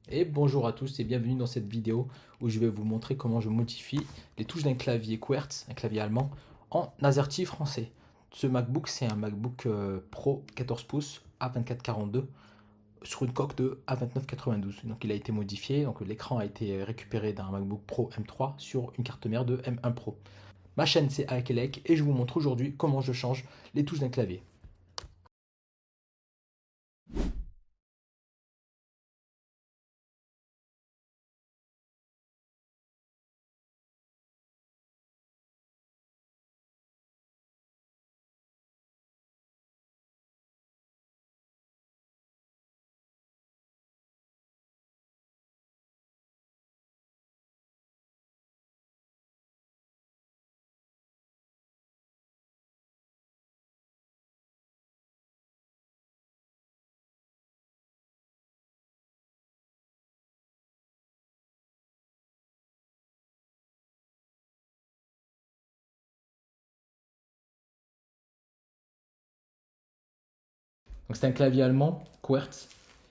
Et bonjour à tous et bienvenue dans cette vidéo où je vais vous montrer comment je modifie les touches d'un clavier QWERTZ, un clavier allemand, en AZERTY français. Ce MacBook, c'est un MacBook Pro 14 pouces A2442 sur une coque de A2992. Donc il a été modifié, donc l'écran a été récupéré d'un MacBook Pro M3 sur une carte mère de M1 Pro. Ma chaîne c'est Akelec et je vous montre aujourd'hui comment je change les touches d'un clavier. Donc c'est un clavier allemand, QWERTZ,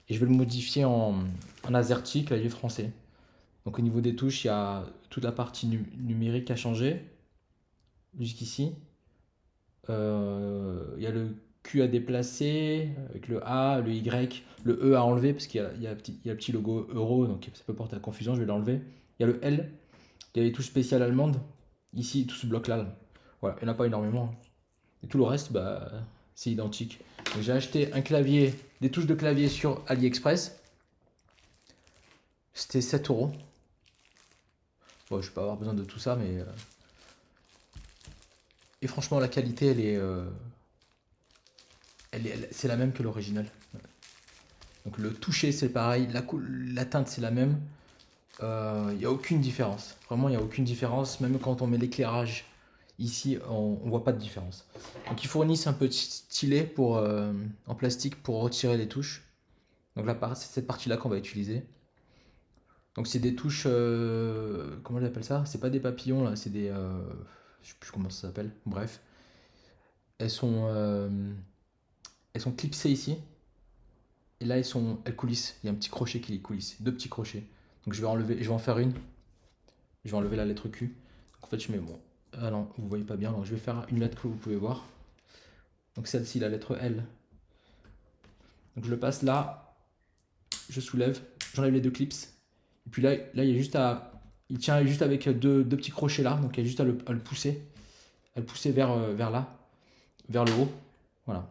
et je vais le modifier en AZERTY, clavier français. Donc au niveau des touches, il y a toute la partie numérique à changer, jusqu'ici. Il y a le Q à déplacer, avec le A, le Y, le E à enlever, parce qu'il y a le petit logo euro, donc ça peut porter à confusion, je vais l'enlever. Il y a le L, il y a les touches spéciales allemandes, ici, tout ce bloc-là. Voilà, il n'y en a pas énormément. Et tout le reste, bah, c'est identique. J'ai acheté un clavier, des touches de clavier sur AliExpress. C'était 7 euros. Bon, je vais pas avoir besoin de tout ça, mais. Et franchement, la qualité, c'est la même que l'original. Donc le toucher, c'est pareil. La teinte, c'est la même. Il n'y a aucune différence. Vraiment, il n'y a aucune différence. Même quand on met l'éclairage ici, on ne voit pas de différence. Donc ils fournissent un petit stylet en plastique pour retirer les touches. Donc là, c'est cette partie-là qu'on va utiliser. Donc c'est des touches, comment j'appelle ça? C'est pas des papillons là, c'est des, je sais plus comment ça s'appelle. Bref, elles sont, euh, elles sont clipsées ici. Et là, elles coulissent. Il y a un petit crochet qui les coulisse, deux petits crochets. Donc je vais en faire une. Je vais enlever la lettre Q. Donc en fait, je mets bon. Ah non, vous voyez pas bien. Donc je vais faire une lettre que vous pouvez voir. Donc celle-ci, la lettre L. Donc je le passe là. Je soulève. J'enlève les deux clips. Et puis là, il y a juste à, il tient juste avec deux petits crochets là. Donc il y a juste à le pousser, vers là, vers le haut. Voilà.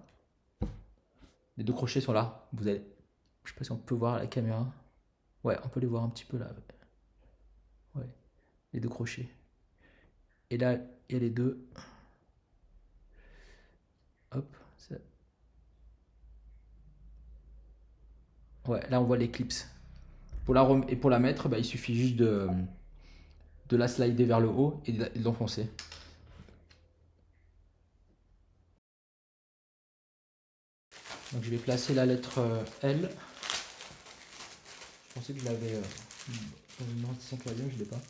Les deux crochets sont là. Vous allez, je sais pas si on peut voir à la caméra. Ouais, on peut les voir un petit peu là. Ouais, les deux crochets. Et là, il y a les deux. Hop. Ouais, là on voit les clips. Et pour la mettre, bah, il suffit juste de la slider vers le haut et de l'enfoncer. Donc je vais placer la lettre L. Je pensais que je l'avais dans une ancien clavier, mais je ne l'ai pas.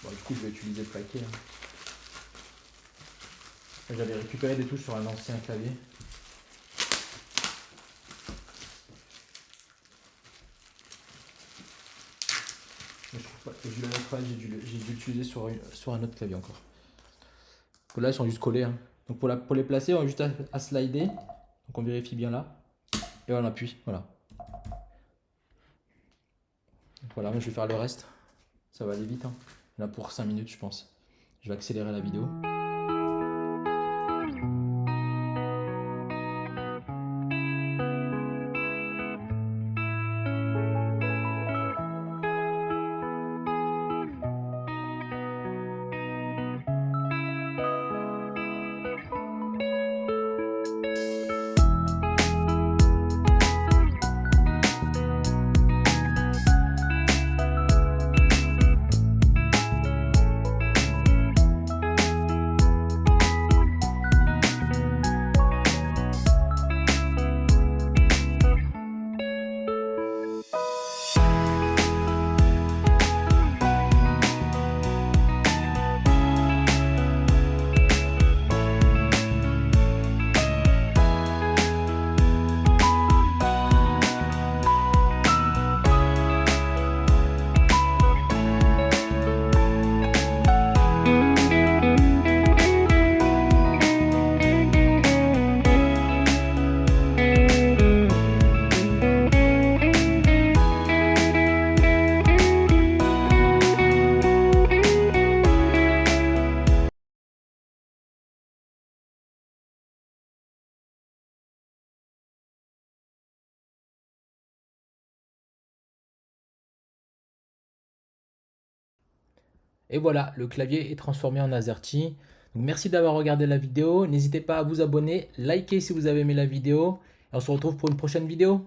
Bon, du coup, je vais utiliser le paquet. Hein. J'avais récupéré des touches sur un ancien clavier. Mais je trouve pas. Je l'avais pas, j'ai dû l'utiliser sur un autre clavier encore. Donc là, ils sont juste collés. Hein. Donc pour les placer, on a juste à slider. Donc on vérifie bien là. Et on appuie. Voilà. Donc voilà, moi je vais faire le reste. Ça va aller vite. Hein. Là pour 5 minutes, je pense. Je vais accélérer la vidéo. Et voilà, le clavier est transformé en AZERTY. Donc merci d'avoir regardé la vidéo. N'hésitez pas à vous abonner, liker si vous avez aimé la vidéo. Et on se retrouve pour une prochaine vidéo.